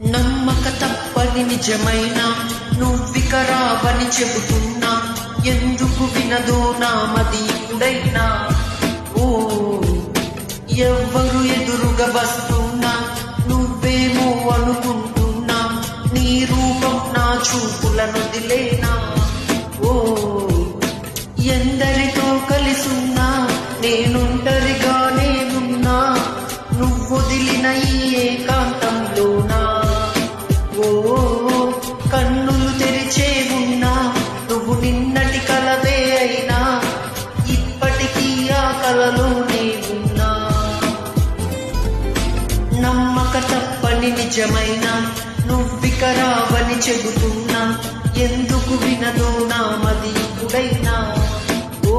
నమ్మక తప్పని నిజమైన నువ్విక రావని చెబుతున్నా, ఎందుకు వినదో నా మది ఇప్పుడైనా. ఓ ఎవ్వరు ఎదురుగా వస్తున్నా నువ్వేమో అనుకుంటున్నా, నీ రూపం నా చూపులను దిలేనా. ఓ ఎందరితో కలిసున్నా నేనుంటరిగానే ఉన్నా, నువ్వొదిలిన ఈ ఏకాంతంలోనా. ఓ కన్నులు తెరిచే ఉన్నా నువ్వు నిన్నటి కలవే అయినా, ఇప్పటికీ ఆ కలలోనే ఉన్నా. నమ్మక తప్పని నిజమైన నువ్విక రావని చెబుతున్నా, ఎందుకు వినదో నా మది ఇప్పుడైనా. ఓ